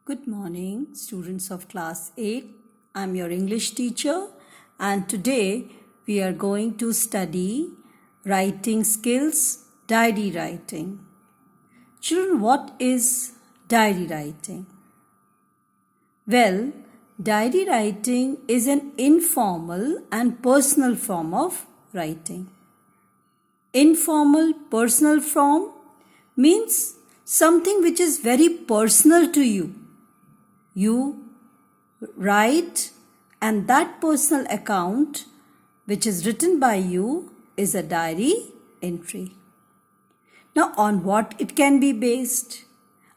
Good morning, students of class 8. I'm your English teacher, and today we are going to study writing skills, diary writing. Children, what is diary writing? Well, diary writing is an informal and personal form of writing. Informal, personal form means something which is very personal to you. You write, and that personal account which is written by you is a diary entry. Now, on what it can be based?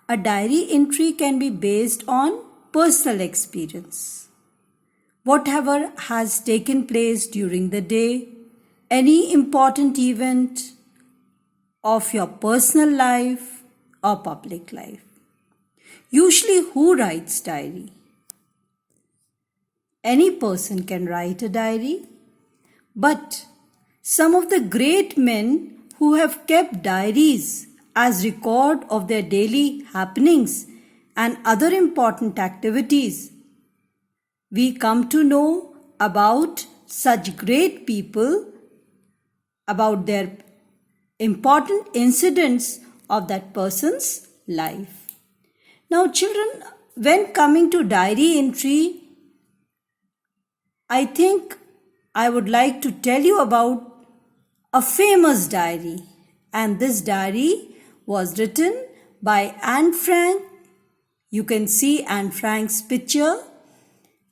A diary entry can be based on personal experience. Whatever has taken place during the day, any important event of your personal life or public life. Usually, who writes diary? Any person can write a diary, but some of the great men who have kept diaries as record of their daily happenings and other important activities, we come to know about such great people, about their important incidents of that person's life. Now, children, when coming to diary entry, I think I would like to tell you about a famous diary. And this diary was written by Anne Frank. You can see Anne Frank's picture.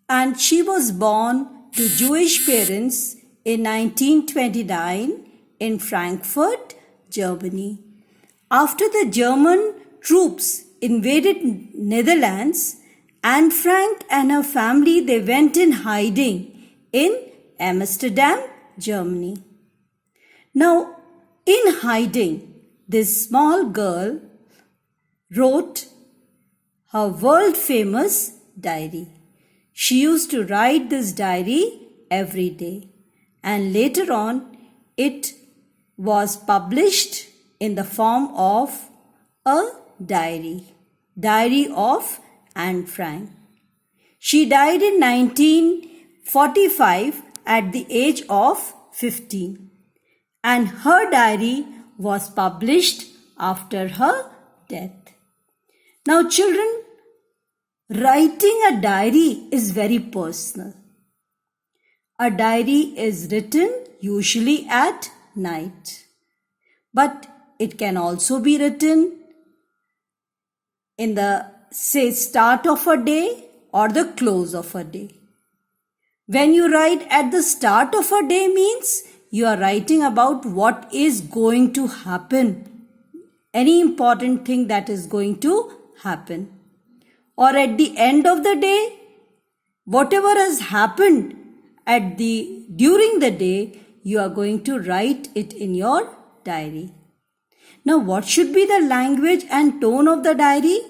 And she was born to Jewish parents in 1929 in Frankfurt, Germany. After the German troops invaded Netherlands, Anne Frank and her family, they went in hiding in Amsterdam, Germany. Now, in hiding, this small girl wrote her world-famous diary. She used to write this diary every day, and later on, it was published in the form of a diary of Anne Frank. She died in 1945 at the age of 15, and her diary was published after her death. Now, children, writing a diary is very personal. A diary is written usually at night, but it can also be written in the start of a day or the close of a day. When you write at the start of a day means you are writing about what is going to happen, any important thing that is going to happen. Or at the end of the day, whatever has happened during the day, you are going to write it in your diary. Now, what should be the language and tone of the diary?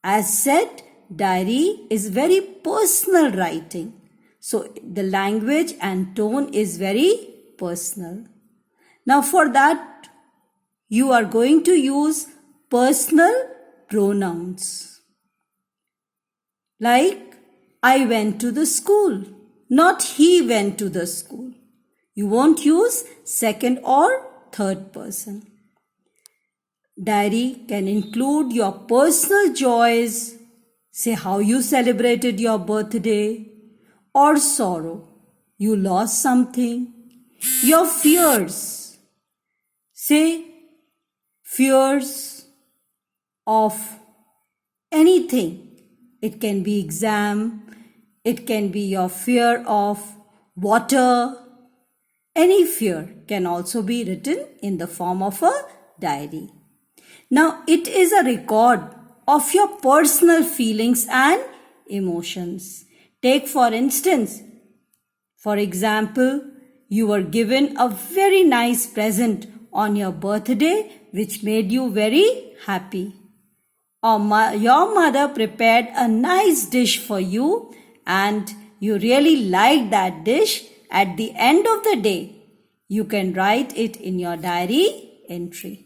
As said, diary is very personal writing. So, the language and tone is very personal. Now, for that, you are going to use personal pronouns. Like, I went to the school, not he went to the school. You won't use second or third person. Diary can include your personal joys, say how you celebrated your birthday, or sorrow, you lost something, your fears, say fears of anything. It can be exam, it can be your fear of water. Any fear can also be written in the form of a diary. Now, it is a record of your personal feelings and emotions. Take for instance, for example, you were given a very nice present on your birthday which made you very happy. Or your mother prepared a nice dish for you and you really liked that dish. At the end of the day, you can write it in your diary entry.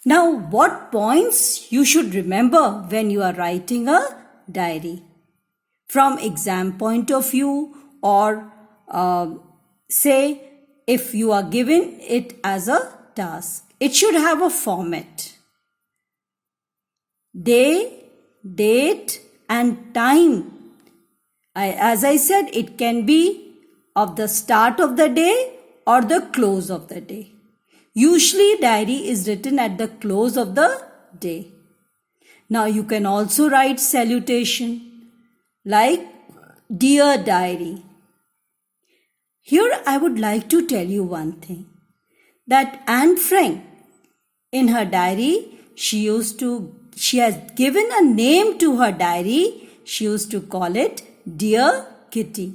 Now, what points you should remember when you are writing a diary? From exam point of view, or say if you are given it as a task, it should have a format. Day, date and time. As I said, it can be of the start of the day or the close of the day. Usually diary is written at the close of the day. Now you can also write salutation like Dear Diary. Here I would like to tell you one thing, that Anne Frank, in her diary, she has given a name to her diary. She used to call it Dear Kitty.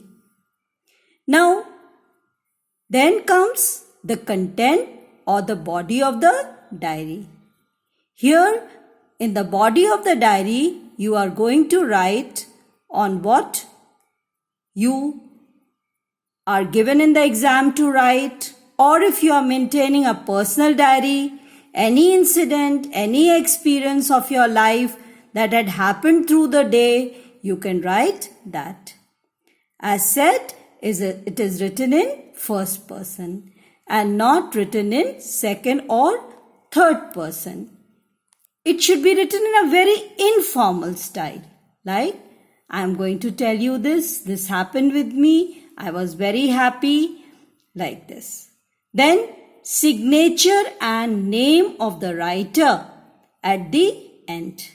Now, then comes the content or the body of the diary. Here, in the body of the diary, you are going to write on what you are given in the exam to write, or if you are maintaining a personal diary, any incident, any experience of your life that had happened through the day, you can write that. As said, it is written in first person and not written in second or third person. It should be written in a very informal style, like, I am going to tell you this happened with me, I was very happy, like this. Then signature and name of the writer at the end,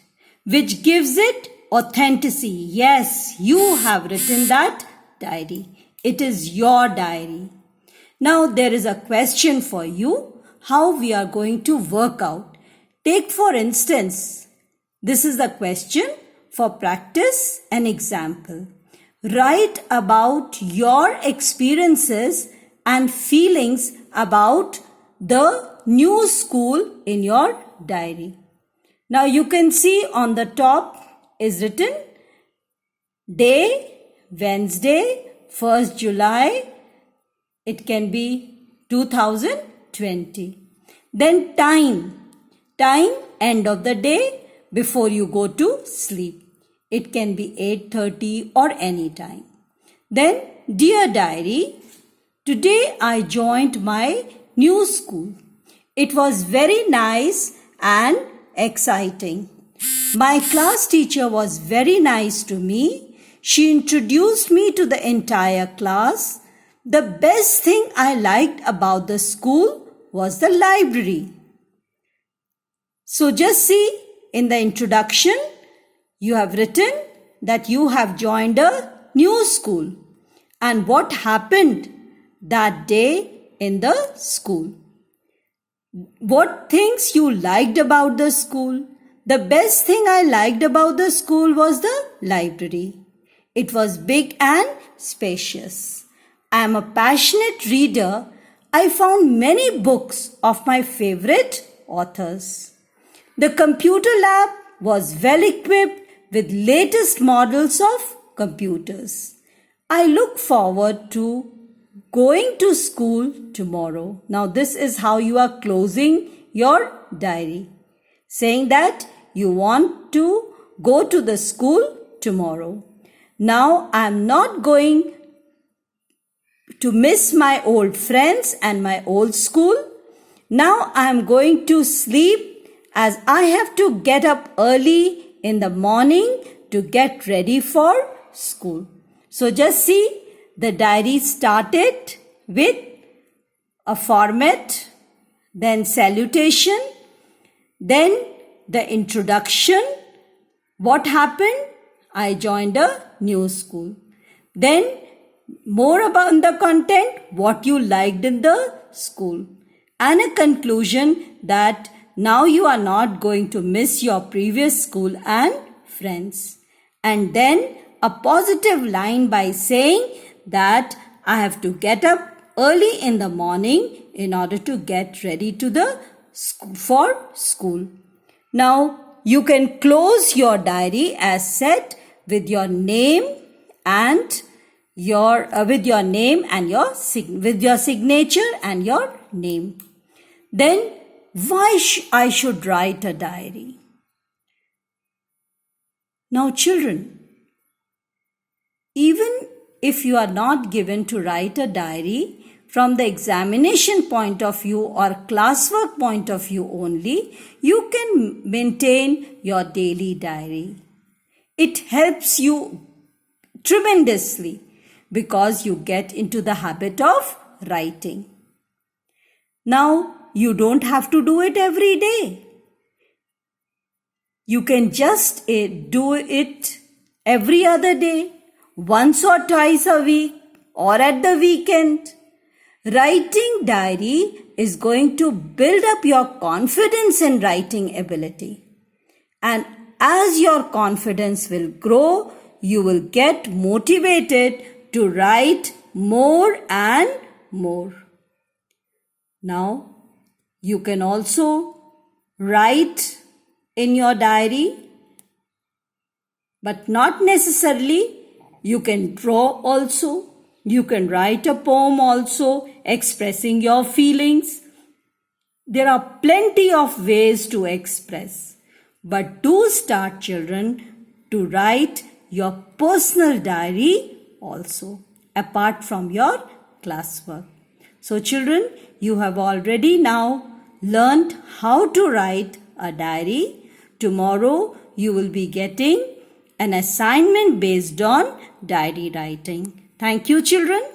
which gives it authenticity. Yes, you have written that diary. It is your diary. Now there is a question for you, how we are going to work out. Take for instance, this is the question for practice and example. Write about your experiences and feelings about the new school in your diary. Now you can see on the top is written day, Wednesday, 1st July. It can be 2020. Then time, end of the day before you go to sleep. It can be 8:30 or any time. Then dear diary, today I joined my new school. It was very nice and exciting. My class teacher was very nice to me. She introduced me to the entire class. The best thing I liked about the school was the library. So just see, in the introduction, you have written that you have joined a new school and what happened that day in the school. What things you liked about the school? The best thing I liked about the school was the library. It was big and spacious. I am a passionate reader. I found many books of my favorite authors. The computer lab was well equipped with latest models of computers. I look forward to going to school tomorrow. Now this is how you are closing your diary, saying that you want to go to the school tomorrow. Now I am not going to miss my old friends and my old school. Now I am going to sleep as I have to get up early in the morning to get ready for school. So just see, the diary started with a format, then salutation, then the introduction. What happened? I joined a new school. Then more about the content, what you liked in the school. And a conclusion that now you are not going to miss your previous school and friends. And then a positive line by saying that I have to get up early in the morning in order to get ready to the for school. Now you can close your diary as said with your name and your signature and your name. Then why I should write a diary. Now, children, even if you are not given to write a diary, from the examination point of view or classwork point of view only, you can maintain your daily diary. It helps you tremendously because you get into the habit of writing. Now, you don't have to do it every day. You can just do it every other day, once or twice a week, or at the weekend. Writing diary is going to build up your confidence in writing ability. And as your confidence will grow, you will get motivated to write more and more. Now, you can also write in your diary, but not necessarily. You can draw also. You can write a poem also expressing your feelings. There are plenty of ways to express. But do start, children, to write your personal diary also, apart from your classwork. So, children, you have already now learned how to write a diary. Tomorrow, you will be getting an assignment based on diary writing. Thank you, children.